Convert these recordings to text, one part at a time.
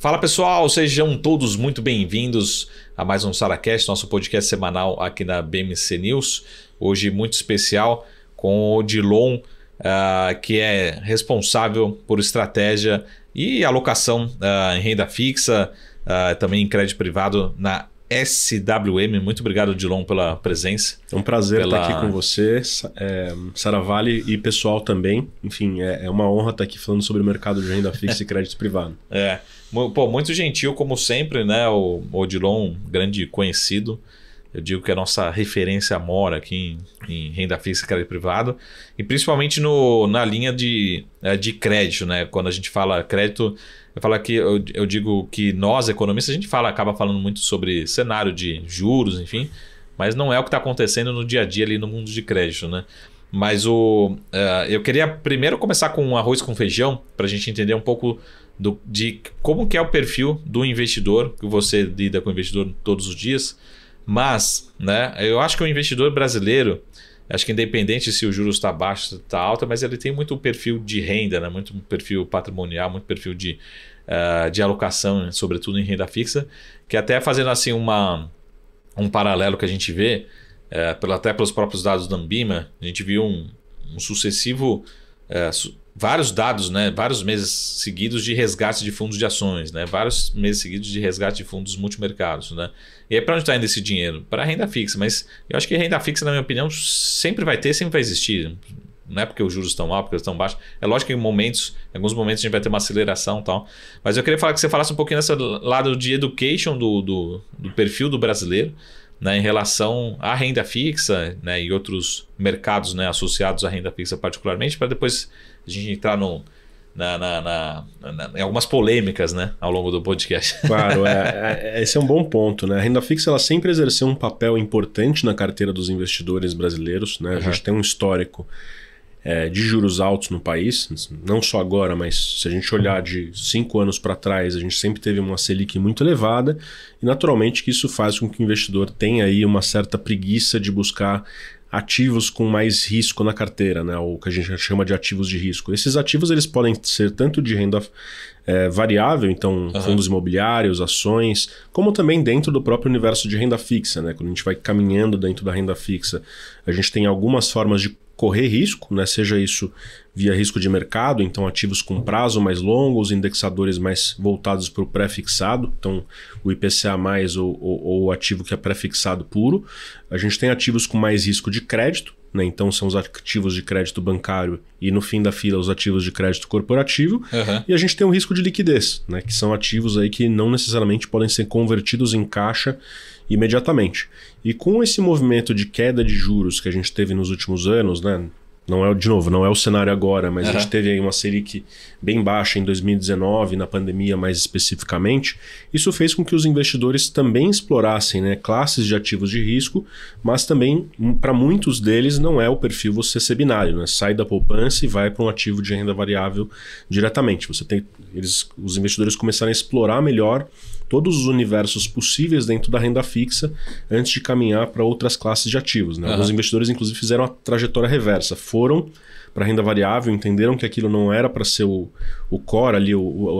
Fala pessoal, sejam todos muito bem-vindos a mais um SaraCast, nosso podcast semanal aqui na BMC News. Hoje muito especial com o Odilon, que é responsável por estratégia e alocação em renda fixa, também em crédito privado na SWM. Muito obrigado, Odilon, pela presença. É um prazer estar aqui com você, Sara Vale e pessoal também. Enfim, é uma honra estar aqui falando sobre o mercado de renda fixa e crédito privado. Pô, muito gentil, como sempre, né? O Odilon, grande conhecido. Eu digo que é a nossa referência mora aqui em renda fixa e crédito privado. E principalmente na linha de crédito, né? Quando a gente fala crédito, eu digo que nós, economistas, a gente acaba falando muito sobre cenário de juros, enfim. Mas não é o que está acontecendo no dia a dia ali no mundo de crédito, né? Mas eu queria primeiro começar com um arroz com feijão, para a gente entender um pouco de como que é o perfil do investidor, que você lida com o investidor todos os dias. Mas, né, eu acho que o investidor brasileiro, acho que independente se o juros está baixo ou está alto, mas ele tem muito perfil de renda, né, muito perfil patrimonial, muito perfil de alocação, sobretudo em renda fixa, que até fazendo assim um paralelo que a gente vê, até pelos próprios dados da Ambima, a gente viu um sucessivo... vários dados, né? Vários meses seguidos de resgate de fundos de ações, né? Vários meses seguidos de resgate de fundos multimercados, né? E aí para onde está indo esse dinheiro? Para a renda fixa, mas eu acho que a renda fixa, na minha opinião, sempre vai ter, sempre vai existir. Não é porque os juros estão altos, porque eles estão baixos. É lógico que em alguns momentos a gente vai ter uma aceleração e tal. Mas eu queria que você falasse um pouquinho nesse lado de education do perfil do brasileiro, né, em relação à renda fixa, né, e outros mercados, né, associados à renda fixa particularmente, para depois a gente entrar em algumas polêmicas, né, ao longo do podcast. Claro, esse é um bom ponto, né? A renda fixa ela sempre exerceu um papel importante na carteira dos investidores brasileiros, né? A gente tem um histórico de juros altos no país, não só agora, mas se a gente olhar de 5 anos para trás, a gente sempre teve uma Selic muito elevada e naturalmente que isso faz com que o investidor tenha aí uma certa preguiça de buscar ativos com mais risco na carteira, né? O que a gente chama de ativos de risco. Esses ativos eles podem ser tanto de renda variável, então fundos imobiliários, ações, como também dentro do próprio universo de renda fixa, né? Quando a gente vai caminhando dentro da renda fixa, a gente tem algumas formas de correr risco, né? Seja isso via risco de mercado, então ativos com prazo mais longo, os indexadores mais voltados para o pré-fixado, então o IPCA+, ou o ativo que é pré-fixado puro. A gente tem ativos com mais risco de crédito, né? Então são os ativos de crédito bancário e no fim da fila os ativos de crédito corporativo. E a gente tem o risco de liquidez, né? Que são ativos aí que não necessariamente podem ser convertidos em caixa imediatamente. E com esse movimento de queda de juros que a gente teve nos últimos anos, né? Não é o cenário agora, mas a gente teve aí uma Selic bem baixa em 2019, na pandemia mais especificamente. Isso fez com que os investidores também explorassem, né, classes de ativos de risco, mas também para muitos deles não é o perfil você ser binário, né? Sai da poupança e vai para um ativo de renda variável diretamente. Os investidores começaram a explorar melhor todos os universos possíveis dentro da renda fixa antes de caminhar para outras classes de ativos, né? Alguns investidores, inclusive, fizeram a trajetória reversa. Foram para a renda variável, entenderam que aquilo não era para ser o core ali,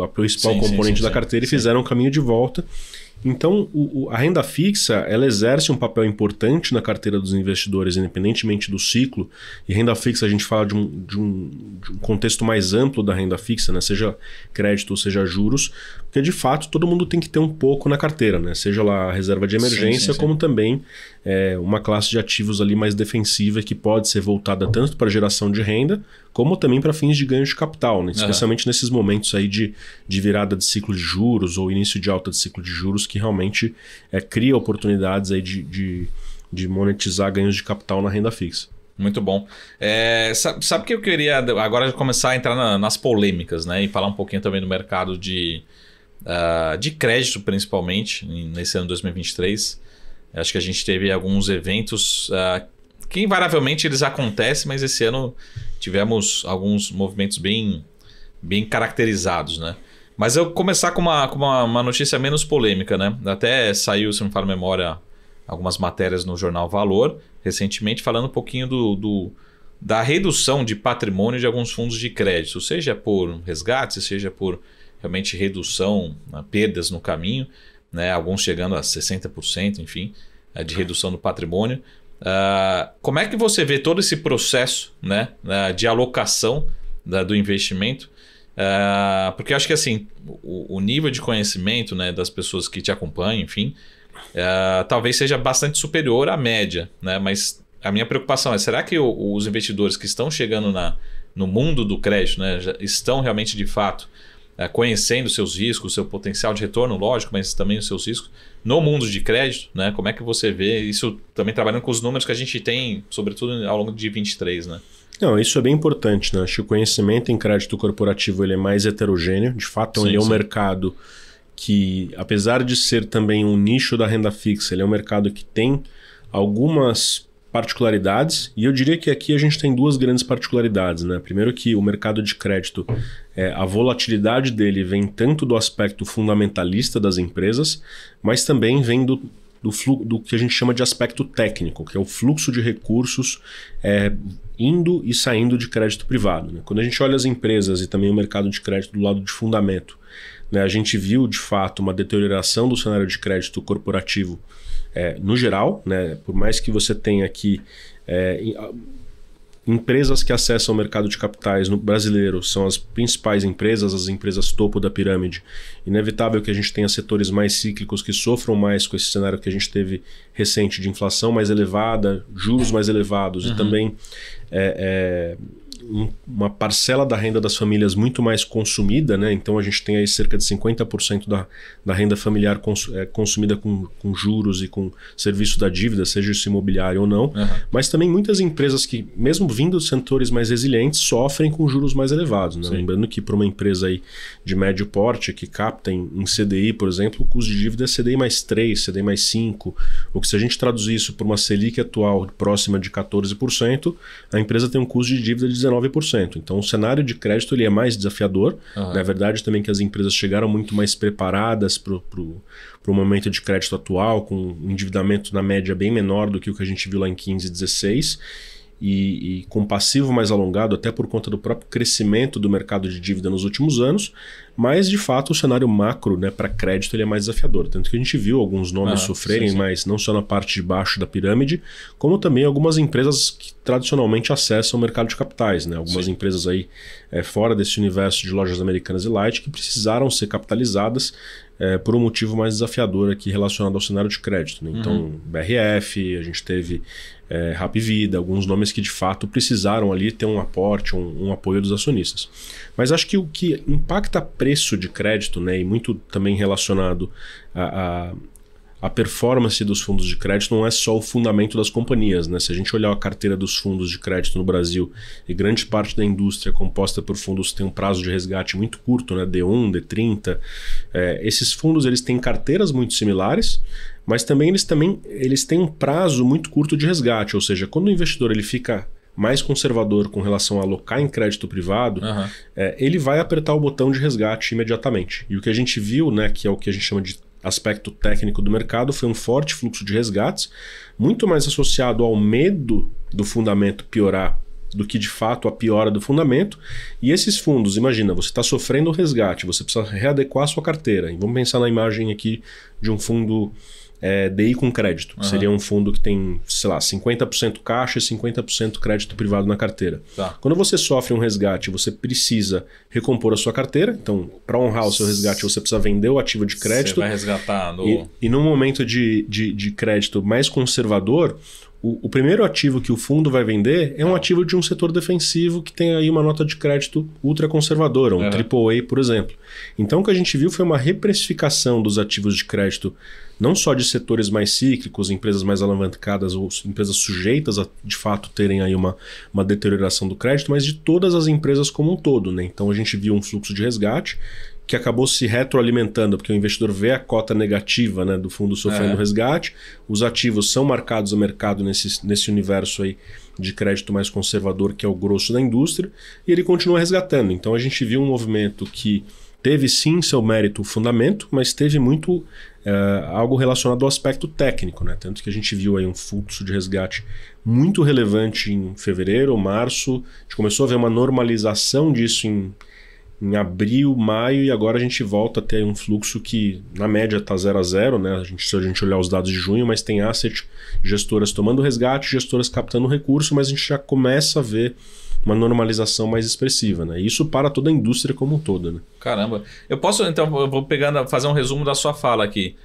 a principal componente da carteira e fizeram o caminho de volta. Então, a renda fixa ela exerce um papel importante na carteira dos investidores, independentemente do ciclo. E renda fixa a gente fala de um contexto mais amplo da renda fixa, né? Seja crédito ou seja juros, porque de fato todo mundo tem que ter um pouco na carteira, né? Seja lá a reserva de emergência, como também uma classe de ativos ali mais defensiva que pode ser voltada tanto para geração de renda, como também para fins de ganho de capital, né? Especialmente nesses momentos aí de virada de ciclo de juros ou início de alta de ciclo de juros, que realmente cria oportunidades aí de monetizar ganhos de capital na renda fixa. Muito bom. Sabe que eu queria agora começar a entrar nas polêmicas, né? E falar um pouquinho também do mercado de crédito, principalmente, nesse ano 2023. Acho que a gente teve alguns eventos que invariavelmente eles acontecem, mas esse ano tivemos alguns movimentos bem caracterizados, né? Mas eu começar com uma notícia menos polêmica, né? Até saiu, se não me falha a memória, algumas matérias no jornal Valor, recentemente, falando um pouquinho da redução de patrimônio de alguns fundos de crédito, seja por resgate, seja por realmente redução, perdas no caminho, né? Alguns chegando a 60%, enfim, de redução do patrimônio. Como é que você vê todo esse processo, né, de alocação do investimento? Porque eu acho que assim, o nível de conhecimento, né, das pessoas que te acompanham, enfim, talvez seja bastante superior à média, né? Mas a minha preocupação é, será que os investidores que estão chegando no mundo do crédito, né, já estão realmente de fato conhecendo seus riscos, seu potencial de retorno, lógico, mas também os seus riscos no mundo de crédito, né? Como é que você vê isso também trabalhando com os números que a gente tem, sobretudo ao longo de 23, né? Não, isso é bem importante, né? Acho que o conhecimento em crédito corporativo ele é mais heterogêneo. De fato, ele é um mercado que, apesar de ser também um nicho da renda fixa, ele é um mercado que tem algumas particularidades, e eu diria que aqui a gente tem duas grandes particularidades, né? Primeiro que o mercado de crédito, a volatilidade dele vem tanto do aspecto fundamentalista das empresas, mas também vem do que a gente chama de aspecto técnico, que é o fluxo de recursos indo e saindo de crédito privado, né? Quando a gente olha as empresas e também o mercado de crédito do lado de fundamento, né, a gente viu de fato uma deterioração do cenário de crédito corporativo no geral, né? Por mais que você tenha aqui empresas que acessam o mercado de capitais no brasileiro, são as principais empresas, as empresas topo da pirâmide. Inevitável que a gente tenha setores mais cíclicos que sofram mais com esse cenário que a gente teve recente de inflação mais elevada, juros mais elevados e também uma parcela da renda das famílias muito mais consumida, né? Então a gente tem aí cerca de 50% da renda familiar consumida com juros e com serviço da dívida, seja isso imobiliário ou não, mas também muitas empresas que, mesmo vindo de setores mais resilientes, sofrem com juros mais elevados, né? Lembrando que para uma empresa aí de médio porte que capta em CDI, por exemplo, o custo de dívida é CDI mais 3, CDI mais 5, ou que se a gente traduzir isso por uma Selic atual próxima de 14%, a empresa tem um custo de dívida de 19%. Então o cenário de crédito ele é mais desafiador. Na verdade também que as empresas chegaram muito mais preparadas para o momento de crédito atual, com um endividamento na média bem menor do que o que a gente viu lá em 15 e 16, e com passivo mais alongado, até por conta do próprio crescimento do mercado de dívida nos últimos anos, mas de fato o cenário macro, né, para crédito ele é mais desafiador. Tanto que a gente viu alguns nomes sofrerem mais, não só na parte de baixo da pirâmide, como também algumas empresas que tradicionalmente acessam o mercado de capitais, né? Algumas empresas aí fora desse universo de lojas americanas e light que precisaram ser capitalizadas por um motivo mais desafiador aqui relacionado ao cenário de crédito, né? Então BRF, a gente teve Rap Vida, alguns nomes que de fato precisaram ali ter um aporte, um apoio dos acionistas. Mas acho que o que impacta preço de crédito, né, e muito também relacionado a performance dos fundos de crédito não é só o fundamento das companhias, né? Se a gente olhar a carteira dos fundos de crédito no Brasil, e grande parte da indústria é composta por fundos que têm um prazo de resgate muito curto, né? D1, D30, esses fundos eles têm carteiras muito similares, mas também eles têm um prazo muito curto de resgate, ou seja, quando o investidor ele fica mais conservador com relação a alocar em crédito privado, ele vai apertar o botão de resgate imediatamente. E o que a gente viu, né, que é o que a gente chama de aspecto técnico do mercado, foi um forte fluxo de resgates, muito mais associado ao medo do fundamento piorar do que de fato a piora do fundamento. E esses fundos, imagina, você está sofrendo o resgate, você precisa readequar a sua carteira. E vamos pensar na imagem aqui de um fundo DI com crédito. Seria um fundo que tem, sei lá, 50% caixa e 50% crédito privado na carteira. Quando você sofre um resgate, você precisa recompor a sua carteira. Então, para honrar o seu resgate, você precisa vender o ativo de crédito. Você vai resgatar e num momento de crédito mais conservador, o primeiro ativo que o fundo vai vender é um ativo de um setor defensivo que tem aí uma nota de crédito ultra conservadora, um AAA, por exemplo. Então o que a gente viu foi uma reprecificação dos ativos de crédito, não só de setores mais cíclicos, empresas mais alavancadas ou empresas sujeitas a de fato terem aí uma deterioração do crédito, mas de todas as empresas como um todo, né? Então a gente viu um fluxo de resgate que acabou se retroalimentando, porque o investidor vê a cota negativa, né, do fundo sofrendo resgate, os ativos são marcados a mercado nesse universo aí de crédito mais conservador, que é o grosso da indústria, e ele continua resgatando. Então a gente viu um movimento que teve sim seu mérito o fundamento, mas teve muito algo relacionado ao aspecto técnico, né? Tanto que a gente viu aí um fluxo de resgate muito relevante em fevereiro, março, a gente começou a ver uma normalização disso em em abril, maio, e agora a gente volta a ter um fluxo que na média está 0 a 0, né? Se a gente olhar os dados de junho, mas tem asset, gestoras tomando resgate, gestoras captando recurso, mas a gente já começa a ver uma normalização mais expressiva, né? Isso para toda a indústria como um todo, né? Caramba. Eu vou fazer um resumo da sua fala aqui.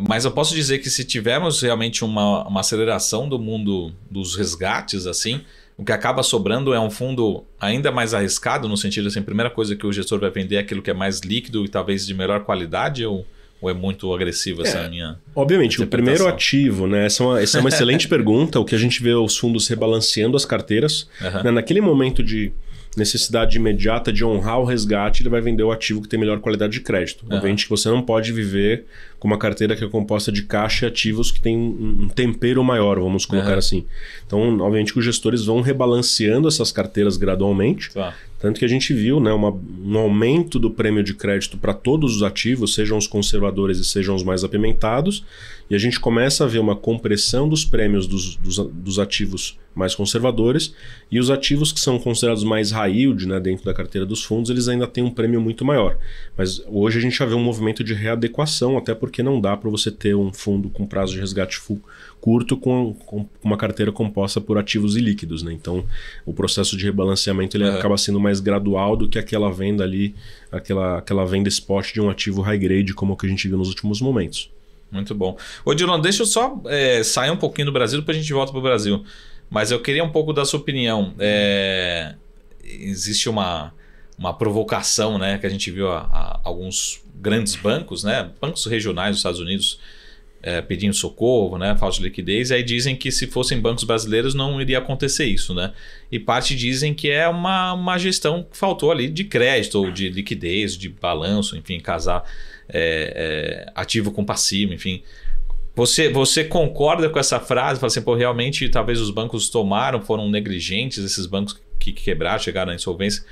Mas eu posso dizer que se tivermos realmente uma aceleração do mundo dos resgates, assim, o que acaba sobrando é um fundo ainda mais arriscado, no sentido assim, a primeira coisa que o gestor vai vender é aquilo que é mais líquido e talvez de melhor qualidade, ou é muito agressivo essa minha obviamente, o primeiro ativo, né? Essa é uma excelente pergunta. O que a gente vê os fundos rebalanceando as carteiras. Né? Naquele momento de necessidade imediata de honrar o resgate, ele vai vender o ativo que tem melhor qualidade de crédito. Obviamente que você não pode viver com uma carteira que é composta de caixa e ativos que tem um tempero maior, vamos colocar assim. Então, obviamente que os gestores vão rebalanceando essas carteiras gradualmente. Tanto que a gente viu, né, um aumento do prêmio de crédito para todos os ativos, sejam os conservadores e sejam os mais apimentados, e a gente começa a ver uma compressão dos prêmios dos ativos mais conservadores, e os ativos que são considerados mais high yield, né, dentro da carteira dos fundos, eles ainda têm um prêmio muito maior. Mas hoje a gente já vê um movimento de readequação, até porque não dá para você ter um fundo com prazo de resgate curto com uma carteira composta por ativos ilíquidos, né? Então, o processo de rebalanceamento ele acaba sendo mais gradual do que aquela venda ali, aquela venda spot de um ativo high grade, como o que a gente viu nos últimos momentos. Muito bom. Ô, Dilon, deixa eu só sair um pouquinho do Brasil, depois a gente volta para o Brasil. Mas eu queria um pouco da sua opinião. Existe uma provocação, né, que a gente viu a alguns grandes bancos, né, bancos regionais dos Estados Unidos, pedindo socorro, né, falta de liquidez, e aí dizem que se fossem bancos brasileiros não iria acontecer isso, né? E parte dizem que é uma gestão que faltou ali de crédito, ou de liquidez, de balanço, enfim, casar ativo com passivo, enfim. Você concorda com essa frase? Fala assim, pô, realmente talvez os bancos foram negligentes, esses bancos que quebraram, chegaram à insolvência,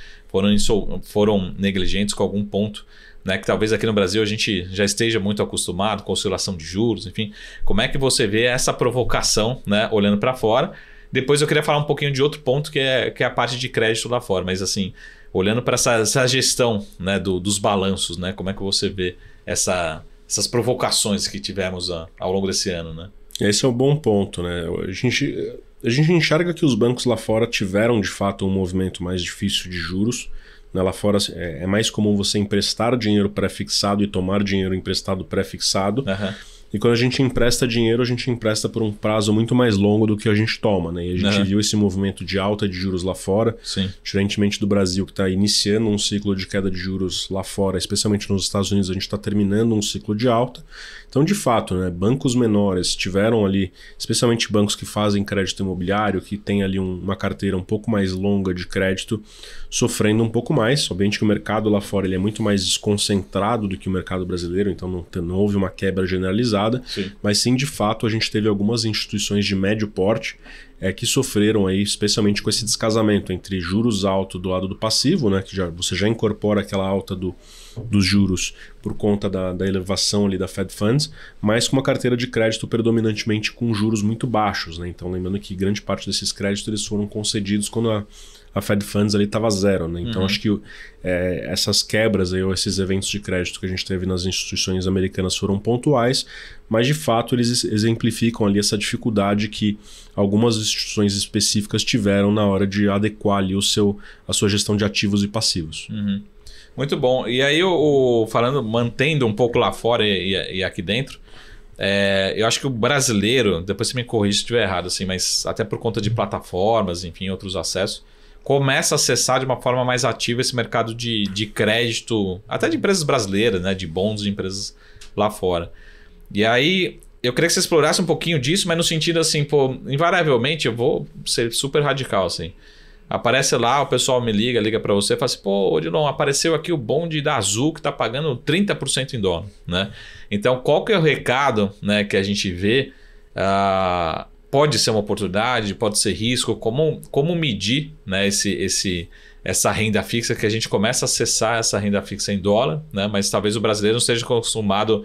foram negligentes com algum ponto, né, que talvez aqui no Brasil a gente já esteja muito acostumado com oscilação de juros, enfim. Como é que você vê essa provocação, né, olhando para fora? Depois eu queria falar um pouquinho de outro ponto que é a parte de crédito lá fora, mas assim, olhando para essa gestão, né, dos balanços, né, como é que você vê essas provocações que tivemos ao longo desse ano, né? Esse é um bom ponto, né? A gente enxerga que os bancos lá fora tiveram de fato um movimento mais difícil de juros. Lá fora é mais comum você emprestar dinheiro pré-fixado e tomar dinheiro emprestado pré-fixado. E quando a gente empresta dinheiro, a gente empresta por um prazo muito mais longo do que a gente toma, né? E a gente viu esse movimento de alta de juros lá fora, diferentemente do Brasil, que está iniciando um ciclo de queda de juros lá fora, especialmente nos Estados Unidos, a gente está terminando um ciclo de alta. Então, de fato, né, bancos menores tiveram ali, especialmente bancos que fazem crédito imobiliário, que tem ali uma carteira um pouco mais longa de crédito, sofrendo um pouco mais. Obviamente que o mercado lá fora ele é muito mais desconcentrado do que o mercado brasileiro, então não houve uma quebra generalizada, mas sim, de fato, a gente teve algumas instituições de médio porte que sofreram aí, especialmente com esse descasamento entre juros altos do lado do passivo, né, que você já incorpora aquela alta dos juros por conta da elevação ali da Fed Funds, mas com uma carteira de crédito predominantemente com juros muito baixos, né? Então, lembrando que grande parte desses créditos eles foram concedidos quando a Fed Funds ali estava zero, né? Então, acho que essas quebras aí, ou esses eventos de crédito que a gente teve nas instituições americanas foram pontuais, mas de fato eles exemplificam ali essa dificuldade que algumas instituições específicas tiveram na hora de adequar ali a sua gestão de ativos e passivos. Muito bom. E aí, mantendo um pouco lá fora e aqui dentro, eu acho que o brasileiro, depois você me corrige se estiver errado, assim, mas até por conta de plataformas, enfim, outros acessos, começa a acessar de uma forma mais ativa esse mercado de crédito, até de empresas brasileiras, né, de bons de empresas lá fora. E aí, eu queria que você explorasse um pouquinho disso, mas no sentido assim, pô, invariavelmente eu vou ser super radical, assim. Aparece lá, o pessoal me liga para você e fala assim, pô, Odilon, apareceu aqui o bonde da Azul que está pagando 30% em dólar, né? Então, qual que é o recado, né, que a gente vê? Pode ser uma oportunidade, pode ser risco, como medir, né, essa renda fixa, que a gente começa a acessar essa renda fixa em dólar, né? Mas talvez o brasileiro não esteja acostumado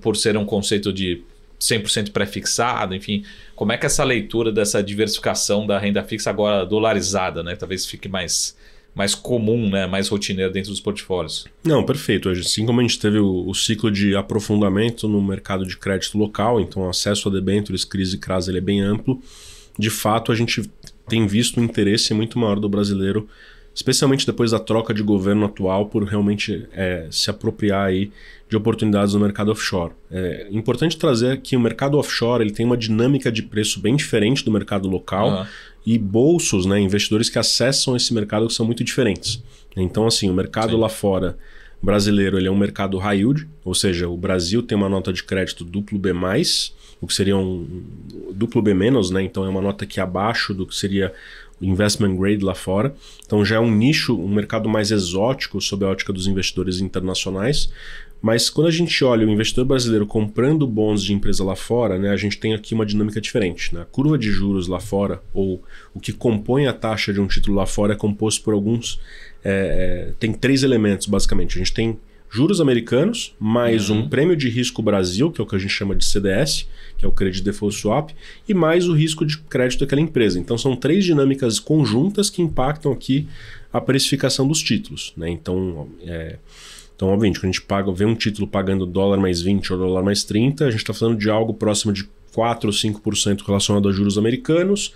por ser um conceito de 100% pré-fixado, enfim. Como é que essa leitura dessa diversificação da renda fixa agora dolarizada, né? Talvez fique mais mais comum, né? Mais rotineiro dentro dos portfólios. Não, perfeito. Assim como a gente teve o ciclo de aprofundamento no mercado de crédito local, então o acesso a debêntures, CRIs e CRAs ele é bem amplo, de fato a gente tem visto um interesse muito maior do brasileiro, especialmente depois da troca de governo atual, por realmente se apropriar aí de oportunidades no mercado offshore. É importante trazer que o mercado offshore ele tem uma dinâmica de preço bem diferente do mercado local e bolsos, né, investidores que acessam esse mercado que são muito diferentes. Então, assim, o mercado lá fora brasileiro ele é um mercado high yield, ou seja, o Brasil tem uma nota de crédito duplo B+, o que seria um duplo B-, né? Então é uma nota que é abaixo do que seria o investment grade lá fora. Então já é um nicho, um mercado mais exótico sob a ótica dos investidores internacionais. Mas quando a gente olha o investidor brasileiro comprando bons de empresa lá fora, né, a gente tem aqui uma dinâmica diferente. Né? A curva de juros lá fora, ou o que compõe a taxa de um título lá fora, é composto por alguns... tem 3 elementos, basicamente. A gente tem juros americanos, mais um prêmio de risco Brasil, que é o que a gente chama de CDS, que é o Credit Default Swap, e mais o risco de crédito daquela empresa. Então são 3 dinâmicas conjuntas que impactam aqui a precificação dos títulos. Né? Então, obviamente, quando a gente vê um título pagando dólar mais 20 ou dólar mais 30, a gente está falando de algo próximo de 4 ou 5% relacionado a juros americanos,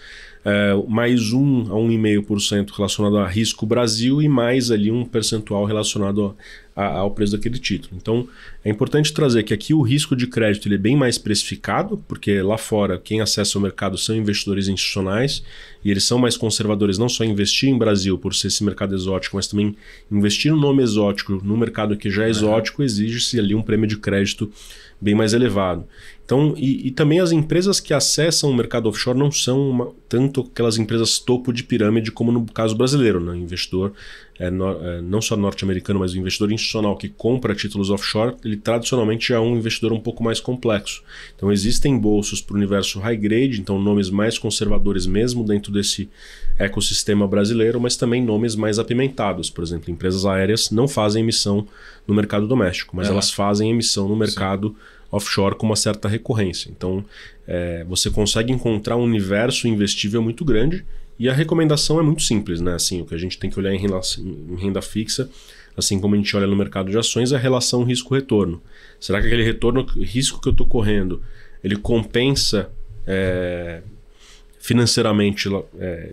mais 1 a 1,5% relacionado a risco Brasil e mais ali um percentual relacionado ao preço daquele título. Então, é importante trazer que aqui o risco de crédito ele é bem mais precificado, porque lá fora quem acessa o mercado são investidores institucionais e eles são mais conservadores, não só em investir em Brasil por ser esse mercado exótico, mas também investir no nome exótico, no mercado que já é exótico, exige-se ali um prêmio de crédito bem mais elevado. Então, e também as empresas que acessam o mercado offshore não são tanto aquelas empresas topo de pirâmide como no caso brasileiro. Né? O investidor, não só norte-americano, mas o investidor institucional que compra títulos offshore, ele tradicionalmente é um investidor um pouco mais complexo. Então existem bolsos para o universo high grade, então nomes mais conservadores mesmo dentro desse ecossistema brasileiro, mas também nomes mais apimentados. Por exemplo, empresas aéreas não fazem emissão no mercado doméstico, mas elas fazem emissão no mercado offshore com uma certa recorrência. Então, você consegue encontrar um universo investível muito grande e a recomendação é muito simples, né? Assim, o que a gente tem que olhar em renda fixa, assim como a gente olha no mercado de ações, é a relação risco-retorno. Será que aquele risco que eu estou correndo, ele compensa financeiramente,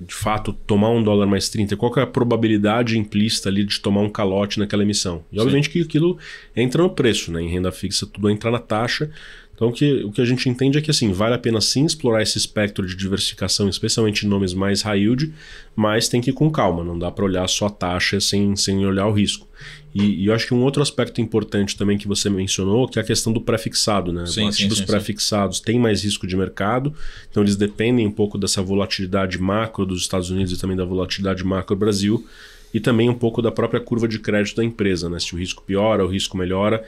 de fato, tomar um dólar mais 30? Qual que é a probabilidade implícita ali de tomar um calote naquela emissão? E obviamente que aquilo entra no preço, né? Em renda fixa tudo entra na taxa. Então o que a gente entende é que assim, vale a pena sim explorar esse espectro de diversificação, especialmente em nomes mais high yield, mas tem que ir com calma, não dá para olhar só a taxa sem olhar o risco. E eu acho que um outro aspecto importante também que você mencionou, que é a questão do pré-fixado. Né? Ativos pré-fixados têm mais risco de mercado, então eles dependem um pouco dessa volatilidade macro dos Estados Unidos e também da volatilidade macro do Brasil, e também um pouco da própria curva de crédito da empresa. Né? Se o risco piora, o risco melhora,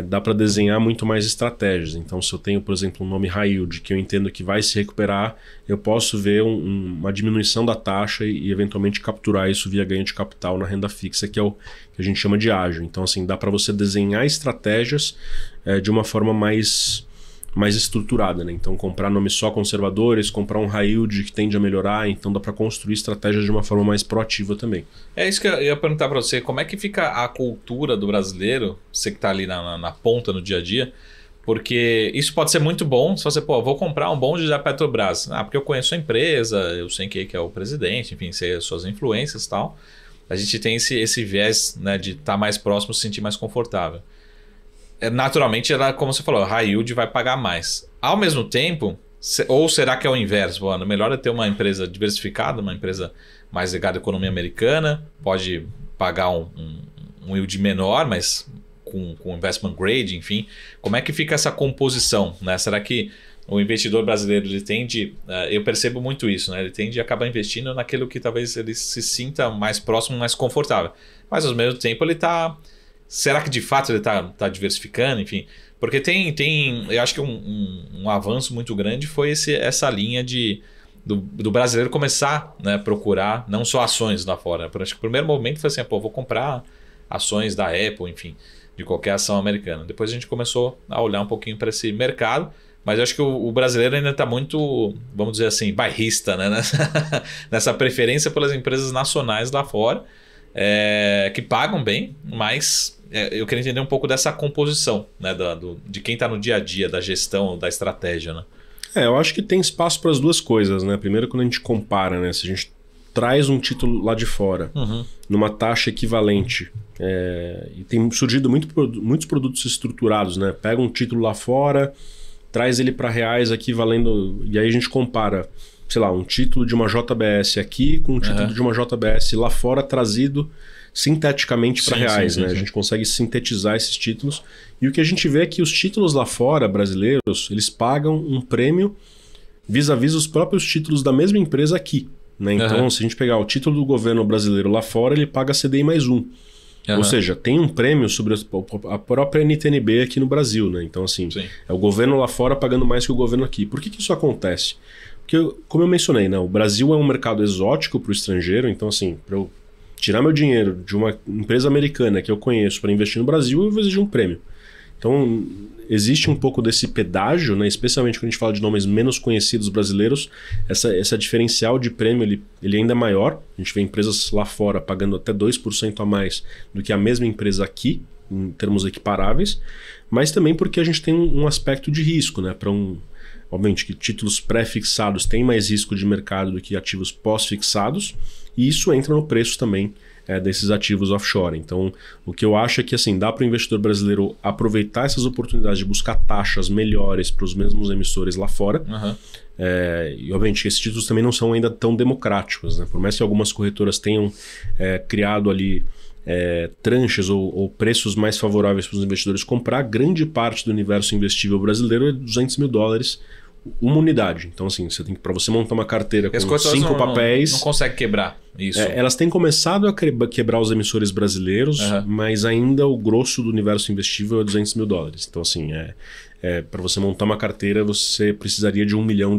dá para desenhar muito mais estratégias. Então, se eu tenho, por exemplo, um nome high yield que eu entendo que vai se recuperar, eu posso ver uma diminuição da taxa e eventualmente capturar isso via ganho de capital na renda fixa, que é o que a gente chama de ágio. Então, assim, dá para você desenhar estratégias de uma forma mais estruturada, né? Então comprar nomes só conservadores, comprar um high yield que tende a melhorar, então dá para construir estratégias de uma forma mais proativa também. É isso que eu ia perguntar para você, como é que fica a cultura do brasileiro, você que está ali na ponta no dia a dia, porque isso pode ser muito bom se você, vou comprar um bonde da Petrobras, porque eu conheço a empresa, eu sei quem é o presidente, enfim, sei as suas influências e tal, a gente tem esse viés, né, de estar mais próximo, se sentir mais confortável. Naturalmente, ela, como você falou, high yield vai pagar mais. Ao mesmo tempo, ou será que é o inverso? Melhor é ter uma empresa diversificada, uma empresa mais ligada à economia americana, pode pagar um yield menor, mas com investment grade, enfim. Como é que fica essa composição? Né? Será que o investidor brasileiro ele tende, eu percebo muito isso, né? Ele tende a acabar investindo naquilo que talvez ele se sinta mais próximo, mais confortável. Mas ao mesmo tempo ele está... Será que de fato ele está diversificando? Enfim, porque tem eu acho que um avanço muito grande foi essa linha do brasileiro começar, né, a procurar não só ações lá fora. Acho que o primeiro momento foi assim, vou comprar ações da Apple, enfim, de qualquer ação americana. Depois a gente começou a olhar um pouquinho para esse mercado, mas eu acho que o brasileiro ainda está muito, vamos dizer assim, bairrista, né, nessa preferência pelas empresas nacionais lá fora. que pagam bem, mas eu queria entender um pouco dessa composição, né, de quem está no dia a dia, da gestão, da estratégia, né? Eu acho que tem espaço para as duas coisas, né? Primeiro, quando a gente compara, né? Se a gente traz um título lá de fora, numa taxa equivalente, e tem surgido muitos produtos estruturados, né? Pega um título lá fora, traz ele para reais aqui valendo, e aí a gente compara, sei lá, um título de uma JBS aqui com um título de uma JBS lá fora trazido sinteticamente para reais, né? A gente consegue sintetizar esses títulos, e o que a gente vê é que os títulos lá fora, brasileiros, eles pagam um prêmio vis-à-vis os próprios títulos da mesma empresa aqui, né? Então, se a gente pegar o título do governo brasileiro lá fora, ele paga CDI mais 1. Ou seja, tem um prêmio sobre a própria NTN-B aqui no Brasil, né? Então, assim, é o governo lá fora pagando mais que o governo aqui. Por que isso acontece? Porque, como eu mencionei, né? O Brasil é um mercado exótico para o estrangeiro, então, assim, para eu tirar meu dinheiro de uma empresa americana que eu conheço para investir no Brasil, eu vou exigir um prêmio. Então, existe um pouco desse pedágio, né? Especialmente quando a gente fala de nomes menos conhecidos brasileiros, essa diferencial de prêmio ele ainda é maior. A gente vê empresas lá fora pagando até 2% a mais do que a mesma empresa aqui, em termos equiparáveis, mas também porque a gente tem um aspecto de risco, né? Obviamente que títulos pré-fixados têm mais risco de mercado do que ativos pós-fixados, e isso entra no preço também desses ativos offshore. Então, o que eu acho é que assim, dá para o investidor brasileiro aproveitar essas oportunidades de buscar taxas melhores para os mesmos emissores lá fora. E, obviamente, esses títulos também não são ainda tão democráticos, né? Por mais que algumas corretoras tenham criado ali tranches ou preços mais favoráveis para os investidores comprar, grande parte do universo investível brasileiro é $200 mil uma unidade. Então, assim, para você montar uma carteira com 5 papéis... Não consegue quebrar isso. Elas têm começado a quebrar os emissores brasileiros, mas ainda o grosso do universo investível é $200 mil. Então, assim, para você montar uma carteira, você precisaria de R$1 milhão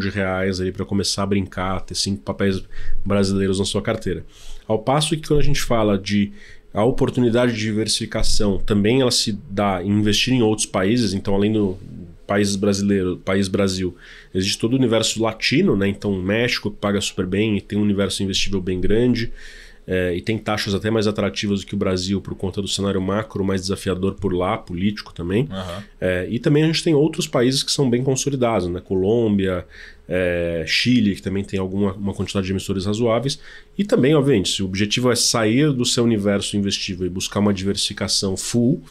aí para começar a brincar, ter 5 papéis brasileiros na sua carteira. Ao passo que quando a gente fala de a oportunidade de diversificação, também ela se dá em investir em outros países. Então, além do país Brasil, existe todo o universo latino, né? Então México paga super bem e tem um universo investível bem grande, e tem taxas até mais atrativas do que o Brasil por conta do cenário macro mais desafiador por lá, político também. E também a gente tem outros países que são bem consolidados, né? Colômbia, Chile, que também tem uma quantidade de emissores razoáveis. E também, obviamente, se o objetivo é sair do seu universo investível e buscar uma diversificação full,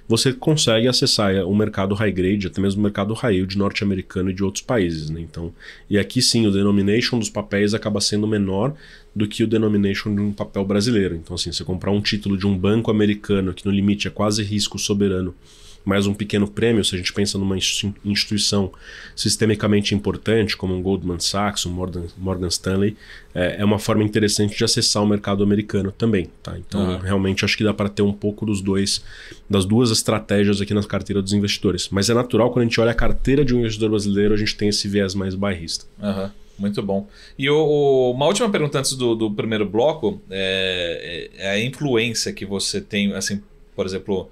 você consegue acessar o mercado high grade, até mesmo o mercado high yield norte-americano e de outros países, né? Então, e aqui sim, o denomination dos papéis acaba sendo menor do que o denomination de um papel brasileiro. Então, assim, você comprar um título de um banco americano que no limite é quase risco soberano, mais um pequeno prêmio, se a gente pensa numa instituição sistemicamente importante, como um Goldman Sachs, um Morgan Stanley, é uma forma interessante de acessar o mercado americano também. Tá? Então, realmente, acho que dá para ter um pouco das duas estratégias aqui na carteira dos investidores. Mas é natural, quando a gente olha a carteira de um investidor brasileiro, a gente tem esse viés mais bairrista. Muito bom. E uma última pergunta antes do primeiro bloco, é a influência que você tem, assim, por exemplo...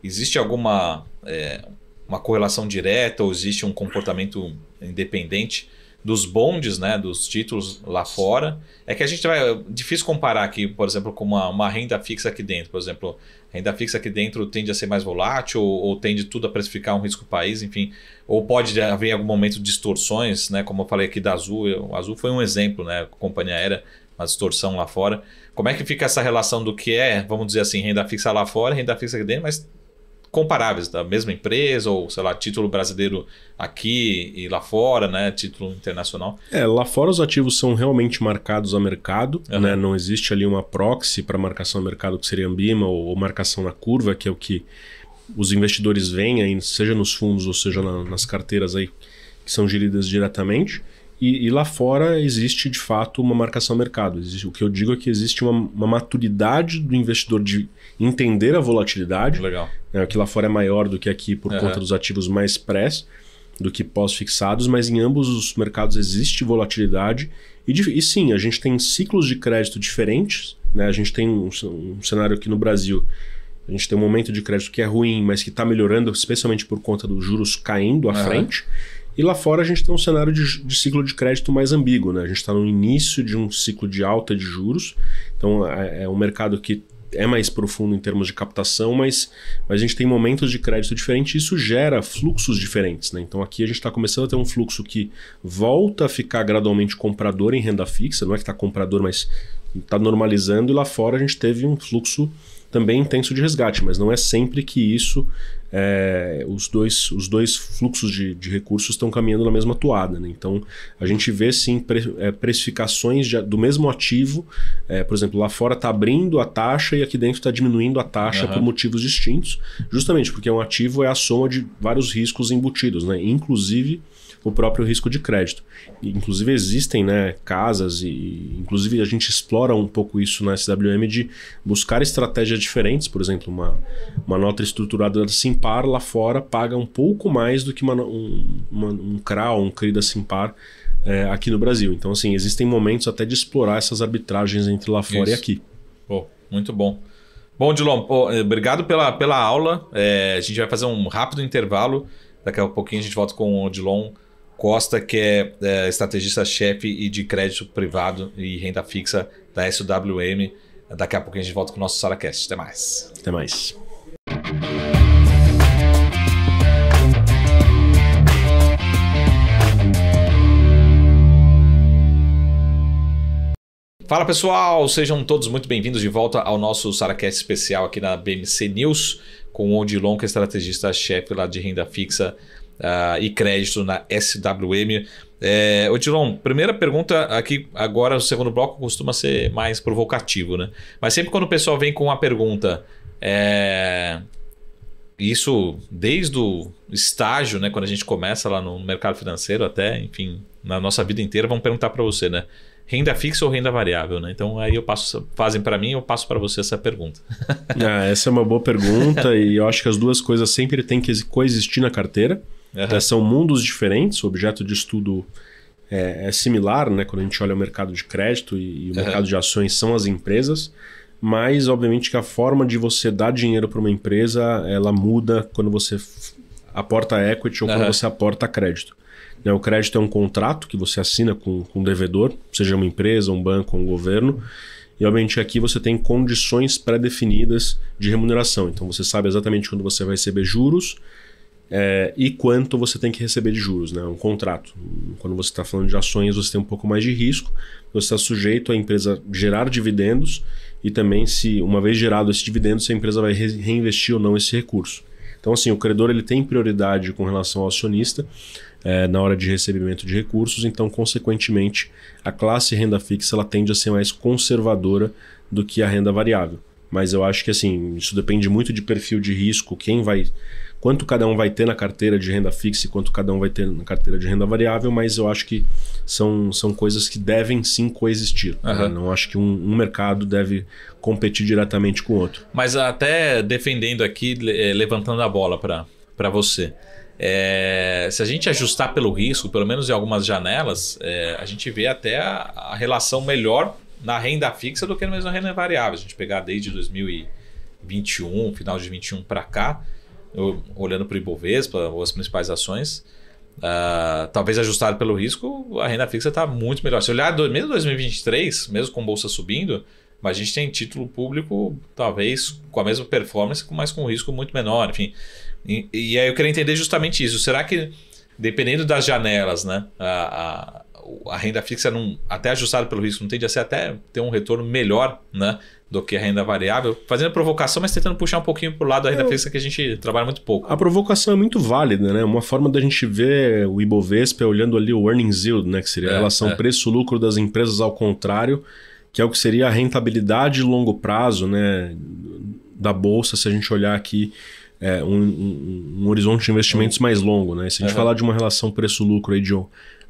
Existe alguma uma correlação direta ou existe um comportamento independente dos bondes, né, dos títulos lá fora? É que a gente difícil comparar aqui, por exemplo, com uma renda fixa aqui dentro. Por exemplo, renda fixa aqui dentro tende a ser mais volátil ou tende tudo a precificar um risco país, enfim. Ou pode haver em algum momento distorções, né, como eu falei aqui da Azul. O Azul foi um exemplo, né, companhia aérea, uma distorção lá fora. Como é que fica essa relação do que vamos dizer assim, renda fixa lá fora, renda fixa aqui dentro, mas comparáveis, da mesma empresa, ou sei lá, título brasileiro aqui e lá fora, né? Título internacional. Lá fora os ativos são realmente marcados a mercado, né? Não existe ali uma proxy para marcação a mercado, que seria Ambima, ou marcação na curva, que é o que os investidores veem aí, seja nos fundos ou seja nas carteiras aí que são geridas diretamente. E lá fora existe de fato uma marcação a mercado. O que eu digo é que existe uma maturidade do investidor de entender a volatilidade. Legal. Que lá fora é maior do que aqui por conta dos ativos mais prés do que pós-fixados, mas em ambos os mercados existe volatilidade. E sim, a gente tem ciclos de crédito diferentes, né? A gente tem um cenário aqui no Brasil. A gente tem um momento de crédito que é ruim, mas que está melhorando, especialmente por conta dos juros caindo à frente. E lá fora a gente tem um cenário de ciclo de crédito mais ambíguo, né? A gente está no início de um ciclo de alta de juros. Então é um mercado que é mais profundo em termos de captação, mas a gente tem momentos de crédito diferentes e isso gera fluxos diferentes, né? Então aqui a gente está começando a ter um fluxo que volta a ficar gradualmente comprador em renda fixa, não é que está comprador, mas está normalizando, e lá fora a gente teve um fluxo também intenso de resgate, mas não é sempre que isso, os dois fluxos de recursos estão caminhando na mesma toada, né? Então a gente vê sim precificações do mesmo ativo, por exemplo, lá fora está abrindo a taxa e aqui dentro está diminuindo a taxa por motivos distintos, justamente porque um ativo é a soma de vários riscos embutidos, né? Inclusive o próprio risco de crédito. Inclusive existem, né, casas e inclusive a gente explora um pouco isso na SWM de buscar estratégias diferentes. Por exemplo, uma nota estruturada da Simpar lá fora paga um pouco mais do que um CRA ou um CRI da Simpar aqui no Brasil. Então assim, existem momentos até de explorar essas arbitragens entre lá fora e aqui. Pô, muito bom. Bom, Odilon, obrigado pela aula. A gente vai fazer um rápido intervalo. Daqui a pouquinho a gente volta com o Odilon Costa, que é estrategista-chefe e de crédito privado e renda fixa da SWM. Daqui a pouco a gente volta com o nosso SaraCast. Até mais. Até mais. Fala pessoal, sejam todos muito bem-vindos de volta ao nosso SaraCast especial aqui na BMC News com o Odilon, que é estrategista-chefe lá de renda fixa e crédito na SWM. Odilon, primeira pergunta aqui, agora o segundo bloco costuma ser mais provocativo, né? Mas sempre quando o pessoal vem com uma pergunta, isso desde o estágio, né, quando a gente começa lá no mercado financeiro até, enfim, na nossa vida inteira, vão perguntar para você, né? Renda fixa ou renda variável, né? Então aí fazem para mim, eu passo para você essa pergunta. Essa é uma boa pergunta e eu acho que as duas coisas sempre têm que coexistir na carteira. São mundos diferentes, o objeto de estudo é similar, né? Quando a gente olha o mercado de crédito e o mercado de ações são as empresas, mas obviamente que a forma de você dar dinheiro para uma empresa, ela muda quando você aporta equity ou quando você aporta crédito. O crédito é um contrato que você assina com um devedor, seja uma empresa, um banco, um governo. E obviamente aqui você tem condições pré-definidas de remuneração. Então você sabe exatamente quando você vai receber juros e quanto você tem que receber de juros, né? Um contrato. Quando você está falando de ações, você tem um pouco mais de risco. Você está sujeito à empresa gerar dividendos e também, se uma vez gerado esse dividendo, se a empresa vai reinvestir ou não esse recurso. Então assim, o credor ele tem prioridade com relação ao acionista na hora de recebimento de recursos, então consequentemente a classe renda fixa ela tende a ser mais conservadora do que a renda variável. Mas eu acho que assim, isso depende muito de perfil de risco, quanto cada um vai ter na carteira de renda fixa e quanto cada um vai ter na carteira de renda variável, mas eu acho que são coisas que devem sim coexistir. Né? Não acho que um mercado deve competir diretamente com o outro. Mas até defendendo aqui, levantando a bola para você. Se a gente ajustar pelo risco, pelo menos em algumas janelas, a gente vê até a relação melhor na renda fixa do que mesmo na renda variável. A gente pegar desde 2021, final de 2021 para cá, olhando para o Ibovespa ou as principais ações, talvez ajustado pelo risco, a renda fixa está muito melhor. Se olhar mesmo 2023, mesmo com bolsa subindo, mas a gente tem título público talvez com a mesma performance, mas com um risco muito menor, enfim. E aí eu queria entender justamente isso. Será que, dependendo das janelas, né, a renda fixa, até ajustada pelo risco, não tende a ser até ter um retorno melhor, né, do que a renda variável? Fazendo provocação, mas tentando puxar um pouquinho para o lado da renda fixa, que a gente trabalha muito pouco. A provocação é muito válida, né? Uma forma da gente ver o Ibovespa é olhando ali o earnings yield, né, que seria a relação preço-lucro das empresas ao contrário, que é o que seria a rentabilidade de longo prazo, né, da bolsa, se a gente olhar aqui um horizonte de investimentos mais longo, né? Se a gente falar de uma relação preço-lucro aí de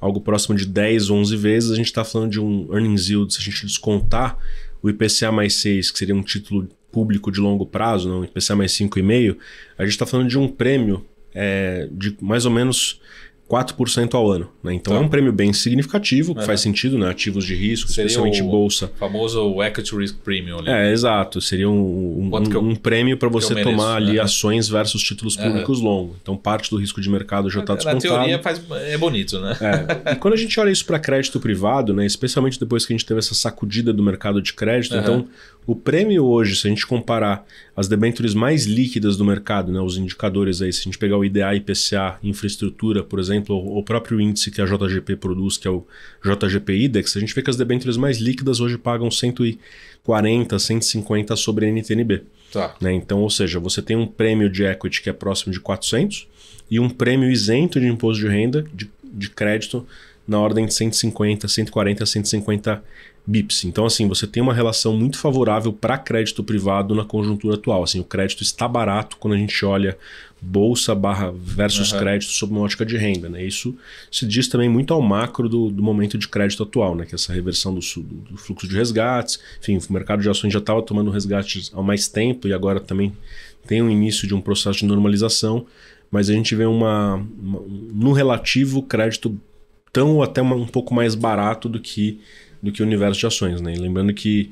algo próximo de 10, 11 vezes, a gente está falando de um earnings yield, se a gente descontar o IPCA mais 6, que seria um título público de longo prazo, não, IPCA mais 5,5, a gente está falando de um prêmio de mais ou menos 4% ao ano. Né? Então é um prêmio bem significativo, que faz sentido, né? Ativos de risco, seria especialmente bolsa. O famoso Equity Risk Premium ali. Exato. Seria um prêmio para você tomar ali ações versus títulos públicos longos. Então parte do risco de mercado já está descontado. Na teoria é bonito, né? E quando a gente olha isso para crédito privado, né? Especialmente depois que a gente teve essa sacudida do mercado de crédito, então o prêmio hoje, se a gente comparar as debêntures mais líquidas do mercado, né? Os indicadores aí, se a gente pegar o IDA, IPCA, infraestrutura, por exemplo, ou o próprio índice que a JGP produz, que é o JGP Index, a gente vê que as debêntures mais líquidas hoje pagam 140, 150 sobre a NTNB. Né? Então, ou seja, você tem um prêmio de equity que é próximo de 400 e um prêmio isento de imposto de renda de crédito na ordem de 150, 140, 150 bips. Então, assim, você tem uma relação muito favorável para crédito privado na conjuntura atual. Assim, o crédito está barato quando a gente olha bolsa versus crédito sob uma ótica de renda. Né? Isso se diz também muito ao macro do momento de crédito atual, né? Que é essa reversão do fluxo de resgates. Enfim, o mercado de ações já estava tomando resgates há mais tempo e agora também tem o início de um processo de normalização, mas a gente vê no relativo crédito tão ou até um pouco mais barato do que o universo de ações. Né? E lembrando que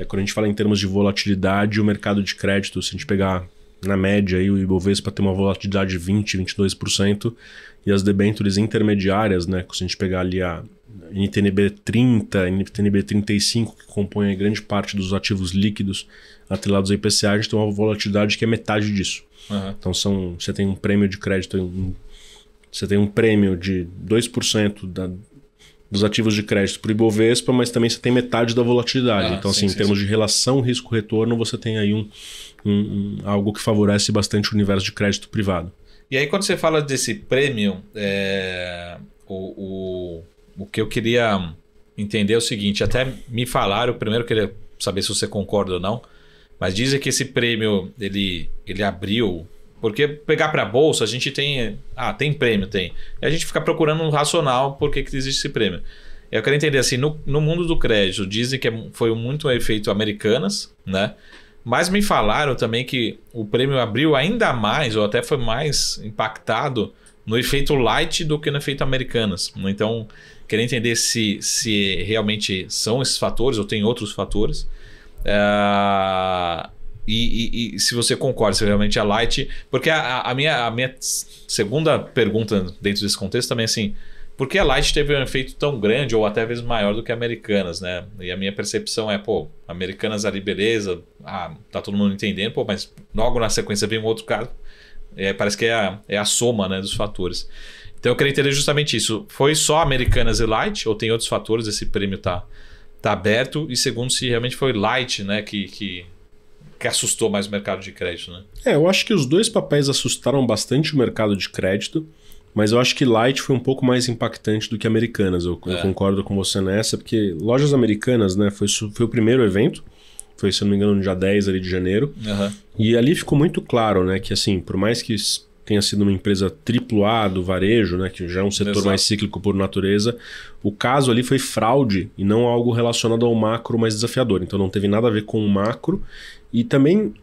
quando a gente fala em termos de volatilidade, o mercado de crédito, se a gente pegar na média aí, o Ibovespa tem uma volatilidade de 20%, 22%, e as debêntures intermediárias, né? Se a gente pegar ali a NTNB 30, NTNB 35, que compõem a grande parte dos ativos líquidos atrelados ao IPCA, a gente tem uma volatilidade que é metade disso. Então você tem um prêmio de crédito, você tem um prêmio de 2% dos ativos de crédito para o Ibovespa, mas também você tem metade da volatilidade. Então, em termos de relação risco-retorno, você tem aí algo que favorece bastante o universo de crédito privado. E aí, quando você fala desse prêmio, o que eu queria entender é o seguinte, até me falaram, primeiro eu queria saber se você concorda ou não, mas dizem que esse prêmio, ele abriu... Porque pegar para a bolsa, a gente tem... tem prêmio, tem. E a gente fica procurando um racional por que existe esse prêmio. Eu quero entender assim, no mundo do crédito, dizem que foi muito um efeito Americanas, né? Mas me falaram também que o prêmio abriu ainda mais, ou até foi mais impactado no efeito light do que no efeito Americanas. Então, queria entender se realmente são esses fatores ou tem outros fatores. E se você concorda, se realmente a Light... Porque a minha segunda pergunta dentro desse contexto também é assim... Por que a Light teve um efeito tão grande ou até vezes maior do que a Americanas, né? E a minha percepção é, Americanas ali, beleza, tá todo mundo entendendo, mas logo na sequência vem um outro caso, parece que é a soma, né, dos fatores. Então eu queria entender justamente isso. Foi só Americanas e Light ou tem outros fatores? Esse prêmio tá aberto? E segundo, se realmente foi Light, né, que assustou mais o mercado de crédito, né? Eu acho que os dois papéis assustaram bastante o mercado de crédito, mas eu acho que Light foi um pouco mais impactante do que Americanas. Eu concordo com você nessa, porque Lojas Americanas, né, foi o primeiro evento, foi, se eu não me engano, no dia 10 ali de janeiro, e ali ficou muito claro, né, que assim, por mais que tenha sido uma empresa AAA do varejo, né, que já é um setor mais cíclico por natureza, o caso ali foi fraude e não algo relacionado ao macro mais desafiador. Então não teve nada a ver com o macro. E também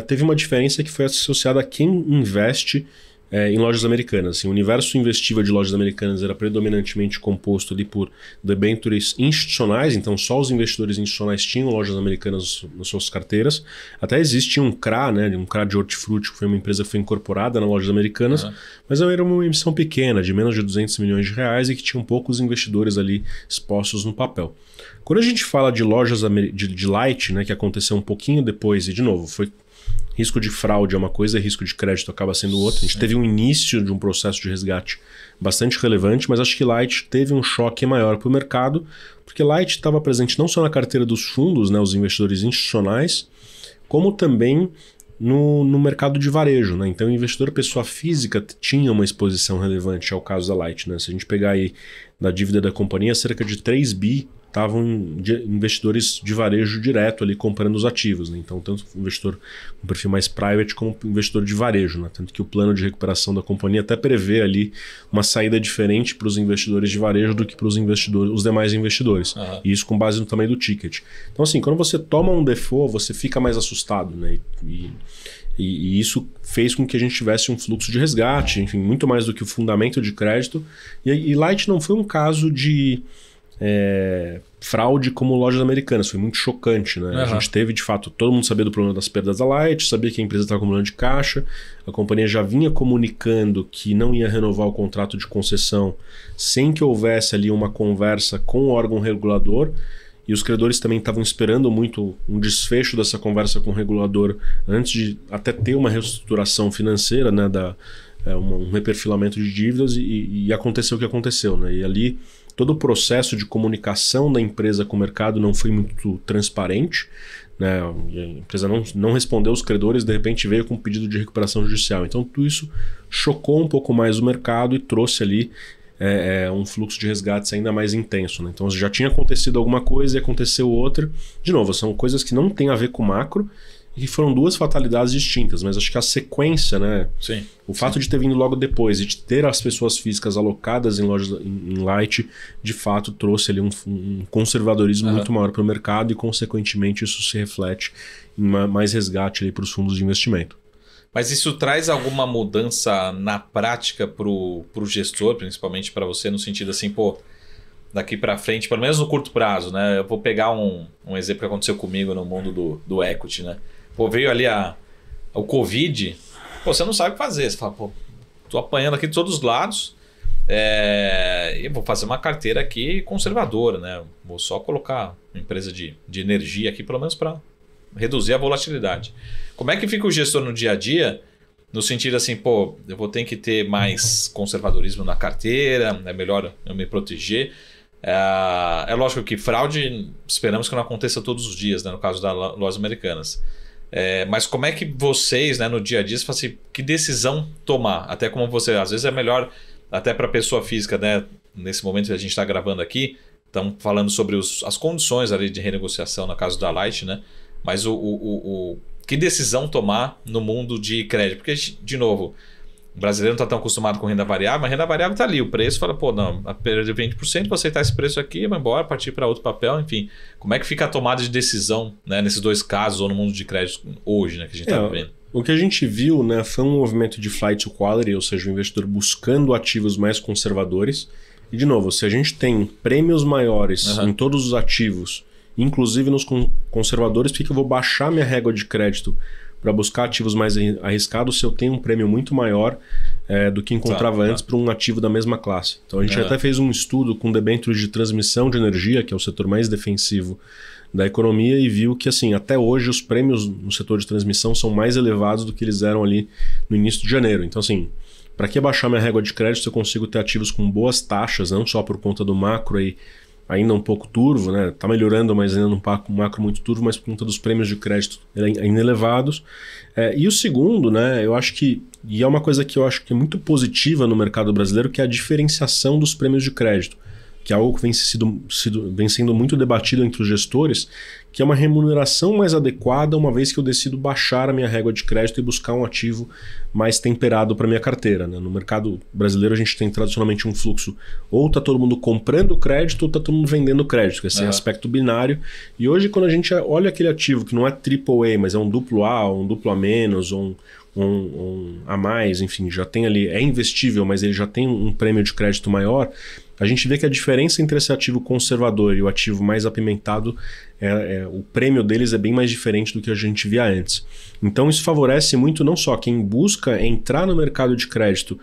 teve uma diferença que foi associada a quem investe em lojas americanas. Assim, o universo investível de lojas americanas era predominantemente composto ali por debêntures institucionais, então só os investidores institucionais tinham lojas americanas nas suas carteiras. Até existia um CRA, né, um CRA de hortifruti, que foi uma empresa que foi incorporada nas lojas americanas, mas era uma emissão pequena, de menos de 200 milhões de reais e que tinham poucos investidores ali expostos no papel. Quando a gente fala de lojas de Light, né, que aconteceu um pouquinho depois, e de novo, foi risco de fraude é uma coisa e risco de crédito acaba sendo outra. A gente teve um início de um processo de resgate bastante relevante, mas acho que Light teve um choque maior para o mercado, porque Light estava presente não só na carteira dos fundos, né, os investidores institucionais, como também no mercado de varejo. Né? Então o investidor pessoa física tinha uma exposição relevante ao caso da Light. Né? Se a gente pegar aí da dívida da companhia, cerca de 3 bi estavam investidores de varejo direto ali comprando os ativos, né? Então, tanto o investidor com perfil mais private como o investidor de varejo, né? Tanto que o plano de recuperação da companhia até prevê ali uma saída diferente para os investidores de varejo do que para os demais investidores. E isso com base no tamanho do ticket. Então, assim, quando você toma um default, você fica mais assustado, né? E isso fez com que a gente tivesse um fluxo de resgate, enfim, muito mais do que o fundamento de crédito. E Light não foi um caso de fraude como lojas americanas, foi muito chocante, né? A gente teve, de fato, todo mundo sabia do problema das perdas da Light, sabia que a empresa estava com problema de caixa, a companhia já vinha comunicando que não ia renovar o contrato de concessão sem que houvesse ali uma conversa com o órgão regulador, e os credores também estavam esperando muito um desfecho dessa conversa com o regulador antes de até ter uma reestruturação financeira, né, um reperfilamento de dívidas, e aconteceu o que aconteceu, né? E ali todo o processo de comunicação da empresa com o mercado não foi muito transparente, né? A empresa não respondeu os credores, de repente veio com um pedido de recuperação judicial. Então tudo isso chocou um pouco mais o mercado e trouxe ali um fluxo de resgates ainda mais intenso, né? Então já tinha acontecido alguma coisa e aconteceu outra. De novo, são coisas que não têm a ver com macro e foram duas fatalidades distintas, mas acho que a sequência, né? Sim. O fato de ter vindo logo depois e de ter as pessoas físicas alocadas em lojas em Light, de fato trouxe ali um conservadorismo muito maior para o mercado e, consequentemente, isso se reflete em mais resgate para os fundos de investimento. Mas isso traz alguma mudança na prática para o gestor, principalmente para você, no sentido assim, pô, daqui para frente, pelo menos no curto prazo, né? Eu vou pegar um exemplo que aconteceu comigo no mundo do equity, né? Pô, veio ali o Covid, pô, você não sabe o que fazer. Você fala, pô, tô apanhando aqui de todos os lados, e vou fazer uma carteira aqui conservadora, né? Vou só colocar uma empresa de energia aqui, pelo menos para reduzir a volatilidade. Como é que fica o gestor no dia a dia, no sentido assim, pô, eu vou ter que ter mais conservadorismo na carteira, é melhor eu me proteger. É lógico que fraude esperamos que não aconteça todos os dias, né, no caso das lojas americanas. Mas como é que vocês, né, no dia a dia, você fala assim, que decisão tomar? Até como você, às vezes é melhor, até para a pessoa física, né, nesse momento que a gente está gravando aqui, estamos falando sobre as condições ali de renegociação no caso da Light, né? Mas que decisão tomar no mundo de crédito? Porque, de novo, o brasileiro não está tão acostumado com renda variável, mas renda variável está ali. O preço fala, pô, não, a perda de 20%, vou aceitar esse preço aqui, vai embora, partir para outro papel, enfim. Como é que fica a tomada de decisão, né, nesses dois casos, ou no mundo de crédito hoje, né, que a gente está vivendo? O que a gente viu, né, foi um movimento de flight to quality, ou seja, o investidor buscando ativos mais conservadores. E, de novo, se a gente tem prêmios maiores em todos os ativos, inclusive nos conservadores, por que eu vou baixar minha régua de crédito para buscar ativos mais arriscados se eu tenho um prêmio muito maior do que encontrava antes para um ativo da mesma classe? Então a gente até fez um estudo com debêntures de transmissão de energia, que é o setor mais defensivo da economia, e viu que assim, até hoje os prêmios no setor de transmissão são mais elevados do que eles eram ali no início de janeiro. Então assim, para que baixar minha régua de crédito se eu consigo ter ativos com boas taxas, não só por conta do macro aí, ainda um pouco turvo, né? Tá melhorando, mas ainda um macro muito turvo, mas por conta dos prêmios de crédito ainda elevados. E o segundo, né? Eu acho que, e é uma coisa que eu acho que é muito positiva no mercado brasileiro, que é a diferenciação dos prêmios de crédito, que é algo que vem sendo muito debatido entre os gestores, que é uma remuneração mais adequada, uma vez que eu decido baixar a minha régua de crédito e buscar um ativo mais temperado para minha carteira, né? No mercado brasileiro a gente tem tradicionalmente um fluxo, ou está todo mundo comprando crédito ou está todo mundo vendendo crédito, esse aspecto binário. E hoje quando a gente olha aquele ativo que não é AAA, mas é um duplo A, um duplo A menos, ou um A mais, enfim, já tem ali, é investível, mas ele já tem um prêmio de crédito maior, a gente vê que a diferença entre esse ativo conservador e o ativo mais apimentado, o prêmio deles é bem mais diferente do que a gente via antes. Então isso favorece muito não só quem busca entrar no mercado de crédito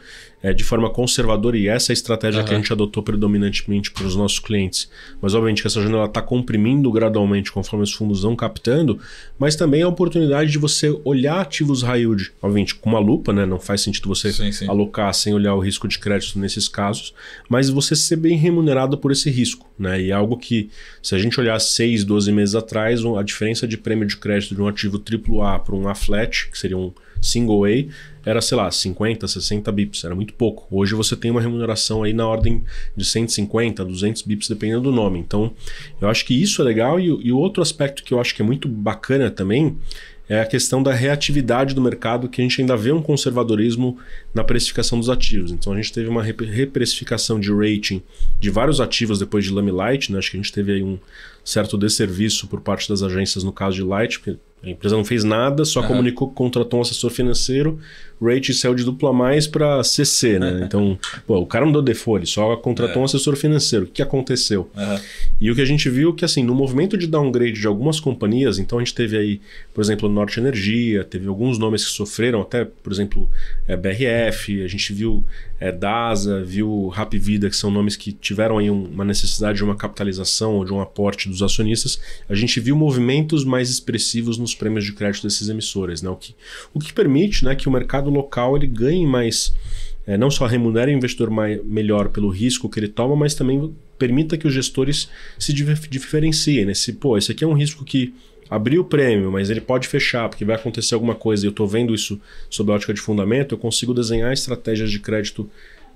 de forma conservadora, e essa é a estratégia que a gente adotou predominantemente para os nossos clientes, mas obviamente que essa janela está comprimindo gradualmente conforme os fundos vão captando, mas também a oportunidade de você olhar ativos high yield, obviamente com uma lupa, né? Não faz sentido você alocar sem olhar o risco de crédito nesses casos, mas você ser bem remunerado por esse risco, né? E é algo que, se a gente olhar 6, 12 meses atrás, a diferença de prêmio de crédito de um ativo AAA para um A flat, que seria um single A, era, sei lá, 50, 60 bips, era muito pouco. Hoje você tem uma remuneração aí na ordem de 150, 200 bips, dependendo do nome. Então, eu acho que isso é legal. E o outro aspecto que eu acho que é muito bacana também é a questão da reatividade do mercado, que a gente ainda vê um conservadorismo na precificação dos ativos. Então a gente teve uma reprecificação de rating de vários ativos depois de Lamy Light, né? Acho que a gente teve aí um certo desserviço por parte das agências no caso de Light, porque a empresa não fez nada, só comunicou que contratou um assessor financeiro, o rating saiu de AA+ para CC, né? Então, pô, o cara não deu default, ele só contratou um assessor financeiro. O que aconteceu? E o que a gente viu é que, assim, no movimento de downgrade de algumas companhias, então a gente teve aí, por exemplo, Norte Energia, teve alguns nomes que sofreram, até, por exemplo, BRF, a gente viu DASA, viu Hapvida, que são nomes que tiveram aí uma necessidade de uma capitalização ou de um aporte dos acionistas. A gente viu movimentos mais expressivos nos prêmios de crédito desses emissores, né? O que permite, né, que o mercado local ele ganhe mais, não só remunere o investidor melhor pelo risco que ele toma, mas também permita que os gestores se diferenciem, né? Esse aqui é um risco que abriu o prêmio, mas ele pode fechar porque vai acontecer alguma coisa e eu estou vendo isso sob a ótica de fundamento, eu consigo desenhar estratégias de crédito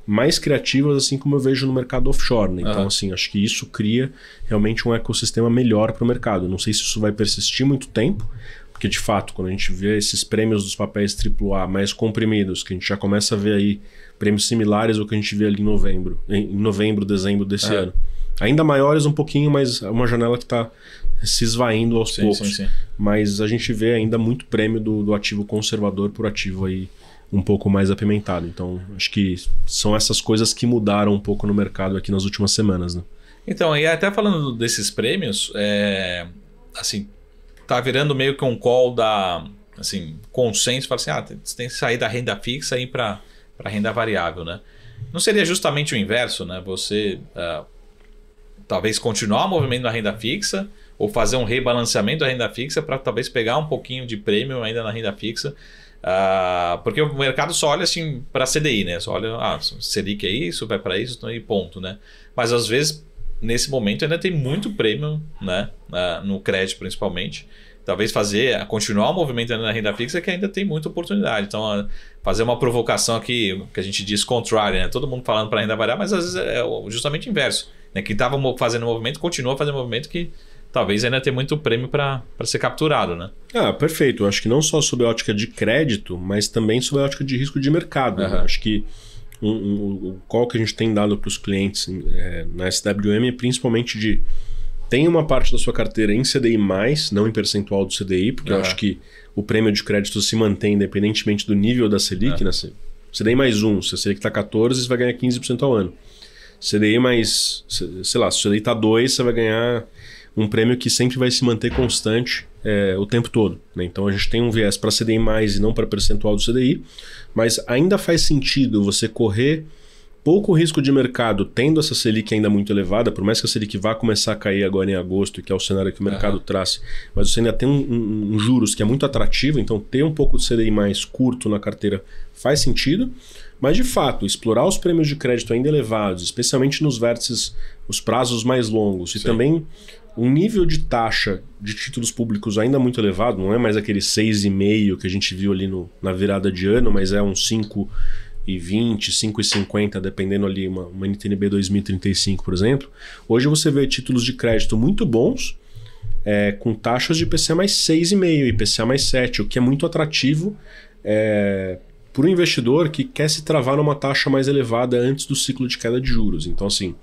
mais criativas, assim como eu vejo no mercado offshore, né? Então, assim, acho que isso cria realmente um ecossistema melhor para o mercado. Não sei se isso vai persistir muito tempo, porque de fato, quando a gente vê esses prêmios dos papéis AAA mais comprimidos, que a gente já começa a ver aí prêmios similares ao que a gente vê ali em novembro, dezembro desse ano. Ainda maiores um pouquinho, mas é uma janela que está se esvaindo aos poucos. Sim. Mas a gente vê ainda muito prêmio do ativo conservador por ativo aí um pouco mais apimentado. Então, acho que são essas coisas que mudaram um pouco no mercado aqui nas últimas semanas, né? Então, e até falando desses prêmios, assim, tá virando meio que um call da, assim, consenso, fala assim, você tem que sair da renda fixa e ir para renda variável, né? Não seria justamente o inverso, né? Você talvez continuar o movimento da renda fixa ou fazer um rebalanceamento da renda fixa para talvez pegar um pouquinho de prêmio ainda na renda fixa. Porque o mercado só olha assim para CDI, né? Só olha, Selic é isso, vai para isso, e ponto, né? Mas às vezes nesse momento ainda tem muito prêmio, né? No crédito principalmente. Talvez continuar o movimento na renda fixa que ainda tem muita oportunidade. Então fazer uma provocação aqui que a gente diz contrária, né? Todo mundo falando para renda variável, mas às vezes é justamente o inverso, né? Quem estava fazendo movimento continua fazendo movimento que talvez ainda tenha muito prêmio para ser capturado, né? Perfeito. Eu acho que não só sob a ótica de crédito, mas também sob a ótica de risco de mercado. Né? Acho que o call que a gente tem dado para os clientes na SWM é principalmente de tenha uma parte da sua carteira em CDI+, não em percentual do CDI, porque eu acho que o prêmio de crédito se mantém independentemente do nível da Selic. Né? CDI mais 1, se a Selic está 14, você vai ganhar 15% ao ano. CDI mais, sei lá, se o CDI está 2, você vai ganhar um prêmio que sempre vai se manter constante o tempo todo. Né? Então a gente tem um viés para CDI+, e não para percentual do CDI, mas ainda faz sentido você correr pouco risco de mercado tendo essa Selic ainda muito elevada, por mais que a Selic vá começar a cair agora em agosto, que é o cenário que o mercado traz, mas você ainda tem um juros que é muito atrativo, então ter um pouco de CDI mais curto na carteira faz sentido, mas de fato, explorar os prêmios de crédito ainda elevados, especialmente nos vértices, os prazos mais longos, e também um nível de taxa de títulos públicos ainda muito elevado, não é mais aquele 6,5 que a gente viu ali na virada de ano, mas é um 5,20, 5,50, dependendo ali, uma NTNB 2035, por exemplo. Hoje você vê títulos de crédito muito bons, com taxas de IPCA mais 6,5 e IPCA mais 7, o que é muito atrativo para o investidor que quer se travar numa taxa mais elevada antes do ciclo de queda de juros. Então, assim,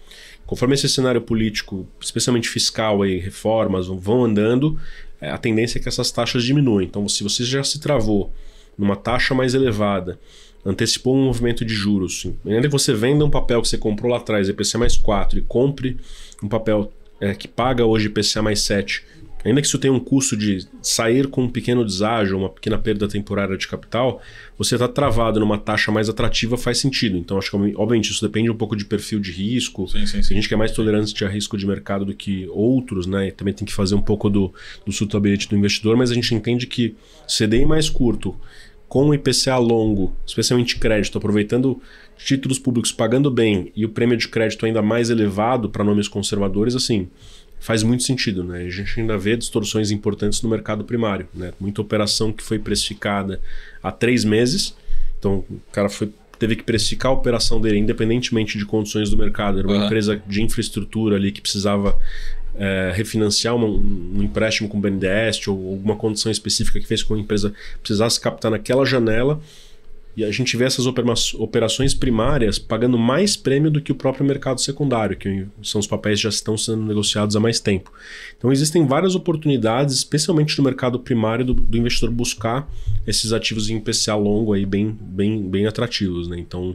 conforme esse cenário político, especialmente fiscal e reformas vão andando, a tendência é que essas taxas diminuem. Então, se você já se travou numa taxa mais elevada, antecipou um movimento de juros, ainda que você venda um papel que você comprou lá atrás, IPCA mais 4, e compre um papel que paga hoje IPCA mais 7, ainda que isso tenha um custo de sair com um pequeno deságio, uma pequena perda temporária de capital, você está travado numa taxa mais atrativa, faz sentido. Então, acho que, obviamente, isso depende um pouco de perfil de risco. Sim. Tem gente que é mais tolerante a risco de mercado do que outros, né? E também tem que fazer um pouco do suitability do investidor, mas a gente entende que CDI mais curto, com o IPCA longo, especialmente crédito, aproveitando títulos públicos pagando bem e o prêmio de crédito ainda mais elevado para nomes conservadores, assim, faz muito sentido, né? A gente ainda vê distorções importantes no mercado primário, né? Muita operação que foi precificada há 3 meses Então o cara teve que precificar a operação dele independentemente de condições do mercado. Era uma empresa de infraestrutura ali que precisava refinanciar um empréstimo com o BNDES ou alguma condição específica que fez com que a empresa precisasse captar naquela janela. E a gente vê essas operações primárias pagando mais prêmio do que o próprio mercado secundário, que são os papéis que já estão sendo negociados há mais tempo. Então existem várias oportunidades, especialmente no mercado primário, do investidor buscar esses ativos em PCA longo aí bem atrativos, né? Então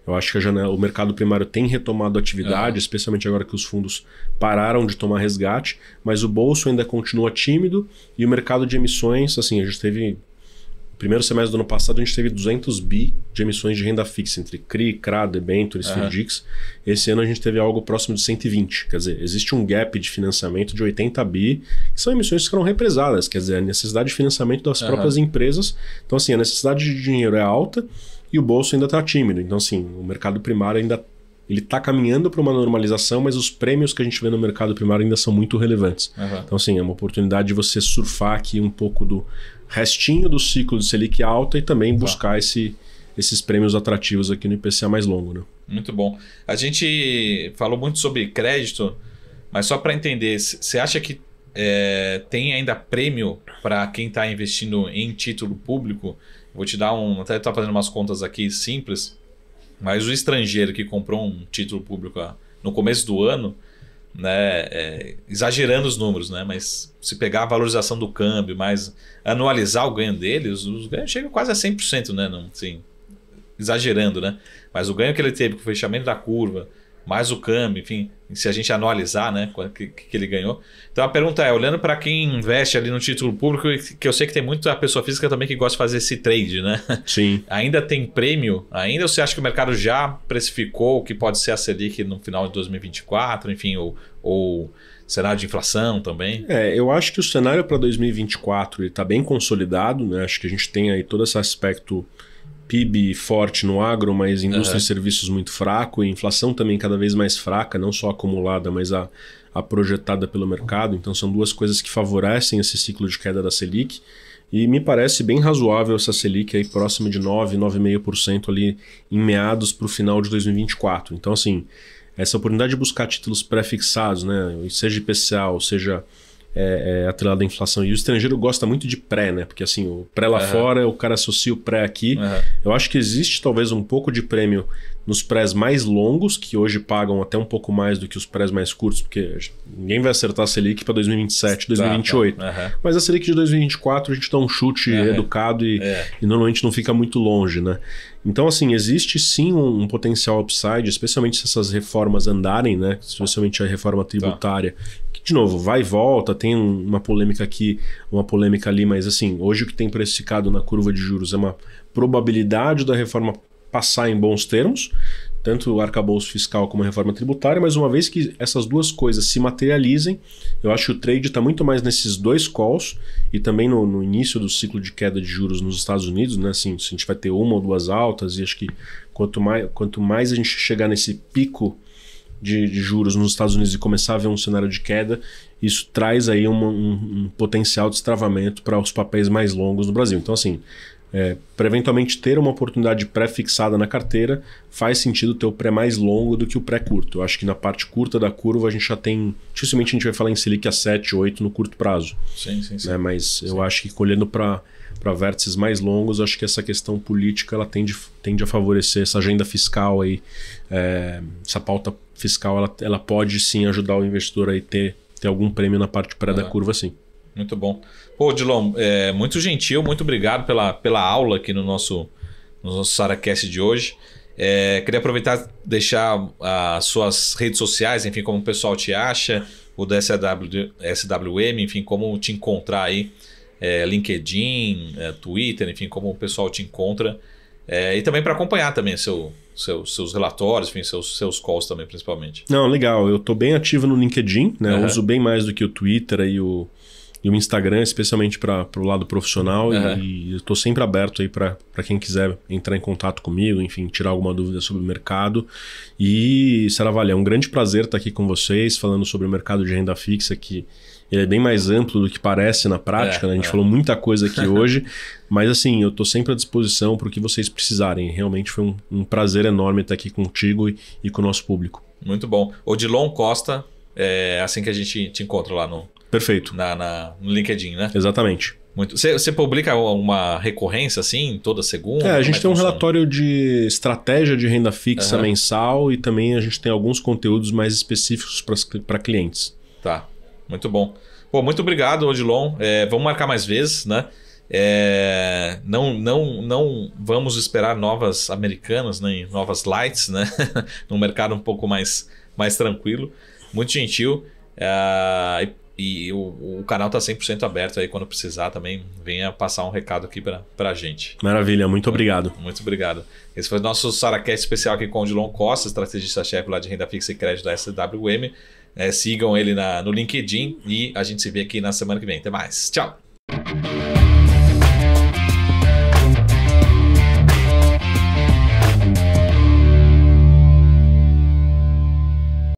eu acho que o mercado primário tem retomado a atividade, especialmente agora que os fundos pararam de tomar resgate, mas o bolso ainda continua tímido e o mercado de emissões, assim, a gente teve... Primeiro semestre do ano passado, a gente teve 200 bi de emissões de renda fixa, entre CRI, CRA, debêntures, FIDICs. Esse ano a gente teve algo próximo de 120. Quer dizer, existe um gap de financiamento de 80 bi, que são emissões que foram represadas. Quer dizer, a necessidade de financiamento das próprias empresas. Então, assim, a necessidade de dinheiro é alta e o bolso ainda está tímido. Então, assim, o mercado primário ainda ele está caminhando para uma normalização, mas os prêmios que a gente vê no mercado primário ainda são muito relevantes. Então, assim, é uma oportunidade de você surfar aqui um pouco do restinho do ciclo de Selic alta e também buscar esses prêmios atrativos aqui no IPCA mais longo, né? Muito bom. A gente falou muito sobre crédito, mas só para entender, você acha que tem ainda prêmio para quem está investindo em título público? Vou te dar até estar fazendo umas contas aqui simples, mas o estrangeiro que comprou um título público no começo do ano, né, exagerando os números, né, mas se pegar a valorização do câmbio, mais anualizar o ganho deles, os ganhos chegam quase a 100%, né, não, assim, exagerando, né, mas o ganho que ele teve com o fechamento da curva, mais o câmbio, enfim, se a gente anualizar, né, que ele ganhou. Então a pergunta é, olhando para quem investe ali no título público, que eu sei que tem muita pessoa física também que gosta de fazer esse trade, né? Sim. Ainda tem prêmio? Ainda ou você acha que o mercado já precificou o que pode ser a Selic no final de 2024, enfim, ou cenário de inflação também? Eu acho que o cenário para 2024 está bem consolidado, né? Acho que a gente tem aí todo esse aspecto PIB forte no agro, mas indústria e serviços muito fraco, e inflação também cada vez mais fraca, não só acumulada, mas a projetada pelo mercado. Então são duas coisas que favorecem esse ciclo de queda da Selic. E me parece bem razoável essa Selic aí próxima de 9%, 9,5% ali em meados para o final de 2024. Então assim, essa oportunidade de buscar títulos pré-fixados, né, seja IPCA ou seja atrelado à inflação. E o estrangeiro gosta muito de pré, né? Porque assim, o pré lá fora, o cara associa o pré aqui. Eu acho que existe talvez um pouco de prêmio nos prés mais longos, que hoje pagam até um pouco mais do que os prés mais curtos, porque ninguém vai acertar a Selic para 2027, 2028. Mas a Selic de 2024 a gente dá um chute educado e normalmente não fica muito longe, né? Então, assim, existe sim um potencial upside, especialmente se essas reformas andarem, né? Especialmente a reforma tributária, que, de novo, vai e volta, tem uma polêmica aqui, uma polêmica ali, mas assim, hoje o que tem precificado na curva de juros é uma probabilidade da reforma passar em bons termos, tanto o arcabouço fiscal como a reforma tributária, mas uma vez que essas duas coisas se materializem, eu acho que o trade está muito mais nesses dois calls e também no início do ciclo de queda de juros nos Estados Unidos, né? Assim, a gente vai ter uma ou duas altas e acho que quanto mais a gente chegar nesse pico de juros nos Estados Unidos e começar a ver um cenário de queda, isso traz aí um potencial de destravamento para os papéis mais longos no Brasil. Então assim, para eventualmente ter uma oportunidade pré-fixada na carteira, faz sentido ter o pré mais longo do que o pré curto. Eu acho que na parte curta da curva a gente já tem... Dificilmente a gente vai falar em Selic a 7, 8 no curto prazo. Sim. Né? Mas eu acho que colhendo para vértices mais longos, acho que essa questão política ela tende a favorecer essa agenda fiscal aí, essa pauta fiscal ela pode sim ajudar o investidor a ter algum prêmio na parte pré da curva, sim. Muito bom. Pô, Odilon, muito gentil, muito obrigado pela aula aqui no nosso SaraCast de hoje. Queria aproveitar e deixar as suas redes sociais, enfim, como o pessoal te acha, o da SWM, enfim, como te encontrar aí, LinkedIn, Twitter, enfim, como o pessoal te encontra. E também para acompanhar também seus relatórios, enfim, seus calls também, principalmente. Não, legal. Eu estou bem ativo no LinkedIn, né? Eu uso bem mais do que o Twitter e o Instagram, especialmente para o lado profissional, e eu estou sempre aberto aí para quem quiser entrar em contato comigo, enfim, tirar alguma dúvida sobre o mercado. E, Saravalha, é um grande prazer estar aqui com vocês, falando sobre o mercado de renda fixa, que ele é bem mais amplo do que parece na prática, né? A gente falou muita coisa aqui hoje, mas assim, eu estou sempre à disposição para o que vocês precisarem. Realmente foi um prazer enorme estar aqui contigo e com o nosso público. Muito bom. Odilon Costa, é assim que a gente te encontra lá no... Perfeito. No LinkedIn, né? Exatamente. Você publica uma recorrência assim, toda segunda? A gente tem um relatório de estratégia de renda fixa mensal e também a gente tem alguns conteúdos mais específicos para clientes. Tá, muito bom. Pô, muito obrigado, Odilon. Vamos marcar mais vezes, né? Não vamos esperar novas americanas, né? Novas lights, né? Num mercado um pouco mais tranquilo. Muito gentil. E o canal está 100% aberto aí, quando precisar também venha passar um recado aqui para a gente. Maravilha, muito obrigado. Muito obrigado. Esse foi o nosso SaraCast especial aqui com o Odilon Costa, estrategista-chefe lá de renda fixa e crédito da SWM. Sigam ele no LinkedIn e a gente se vê aqui na semana que vem. Até mais. Tchau.